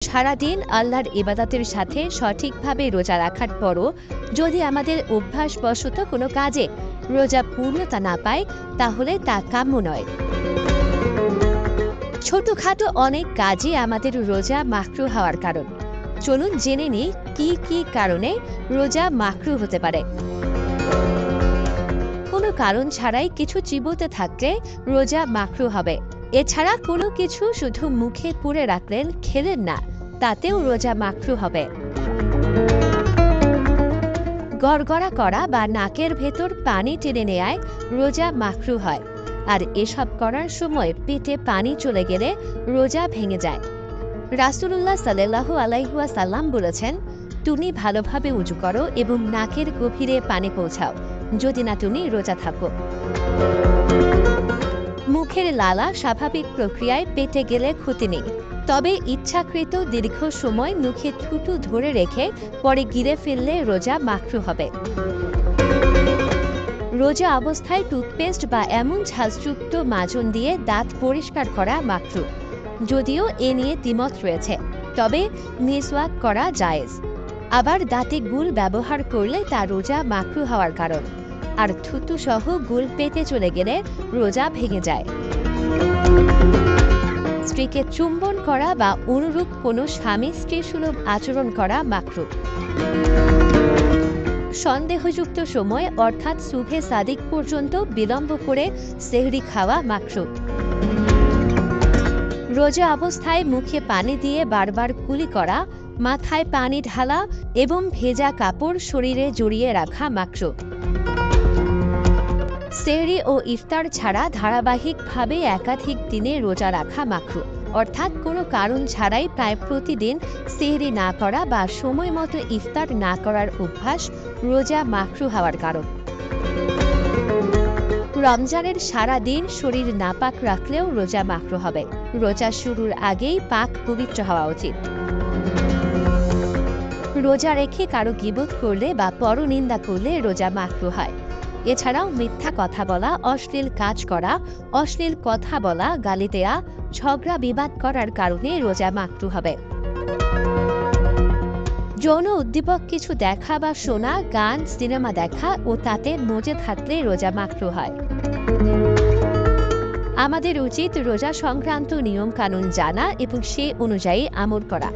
সারাদিন আল্লাহর ইবাদতের সাথে সঠিকভাবে রোজা রাখার পরও যদি আমাদের অভ্যাসবশত কোনো কাজে রোজা পূর্ণতা না পায়, তাহলে তা কাম্য নয়। ছোটখাটো অনেক কাজই আমাদের রোজা মাকরু হওয়ার কারণ। চলুন জেনে নিই কি কি কারণে রোজা মাকরু হতে পারে। কোনো কারণ ছাড়াই কিছু চিবোতে থাকলে রোজা মাকরু হবে। এছাড়া কোনো কিছু শুধু মুখে পুরে রাখলেন, খেলেন না, তাতেও রোজা মাকরু হবে। গড়গড়া করা বা নাকের ভেতর পানি টেনে নেয়ায় রোজা মাকরু হয়। আর এসব করার সময় পেটে পানি চলে গেলে রোজা ভেঙে যায়। রাসূলুল্লাহ সাল্লাল্লাহু আলাইহি ওয়াসাল্লাম বলেছেন, তুমি ভালোভাবে উজু করো এবং নাকের গভীরে পানি পৌঁছাও, যদি না তুমি রোজা থাকো। মুখের লালা স্বাভাবিক প্রক্রিয়ায় পেটে গেলে ক্ষতি নেই, তবে ইচ্ছাকৃত দীর্ঘ সময় মুখে থুতু ধরে রেখে পরে গিলে ফেললে রোজা মাকরু হবে। রোজা অবস্থায় টুথপেস্ট বা এমন ঝাঁঝযুক্ত মাজন দিয়ে দাঁত পরিষ্কার করা মাকরু, যদিও এ নিয়ে দ্বিমত রয়েছে, তবে মিসওয়াক করা জায়েজ। আবার দাঁতে গুল ব্যবহার করলে তা রোজা মাকরু হওয়ার কারণ। আর থুতু সহ গুল পেটে চলে গেলে রোজা ভেঙে যায়। স্ত্রীকে চুম্বন করা বা অনুরূপ কোনো স্বামী স্ত্রী সুলভ আচরণ করা মাকরু। সন্দেহযুক্ত সময় অর্থাৎ সুবহে সাদিক পর্যন্ত বিলম্ব করে সেহরি খাওয়া মাকরু। রোজা অবস্থায় মুখে পানি দিয়ে বারবার কুলি করা, মাথায় পানি ঢালা এবং ভেজা কাপড় শরীরে জড়িয়ে রাখা মাকরু। সেহরি ও ইফতার ছাড়া ধারাবাহিকভাবে একাধিক দিনে রোজা রাখা মাকরু, অর্থাৎ কোনো কারণ ছাড়াই প্রায় প্রতিদিন সেহরি না করা বা সময় মতো ইফতার না করার অভ্যাস রোজা মাকরু হওয়ার কারণ। রমজানের সারা দিন শরীর নাপাক রাখলেও রোজা মাকরু হবে। রোজা শুরুর আগেই পাক পবিত্র হওয়া উচিত। রোজা রেখে কারো গীবত করলে বা পরনিন্দা করলে রোজা মাকরু হয়। এছাড়াও মিথ্যা কথা বলা, অশ্লীল কাজ করা, অশ্লীল কথা বলা, গালি দেয়া, ঝগড়া বিবাদ করার কারণে রোজা মাকরু হবে। যৌন উদ্দীপক কিছু দেখা বা শোনা, গান, সিনেমা দেখা ও তাতে মজে থাকলে রোজা মাকরু হয়। আমাদের উচিত রোজা সংক্রান্ত নিয়ম কানুন জানা এবং সে অনুযায়ী আমল করা।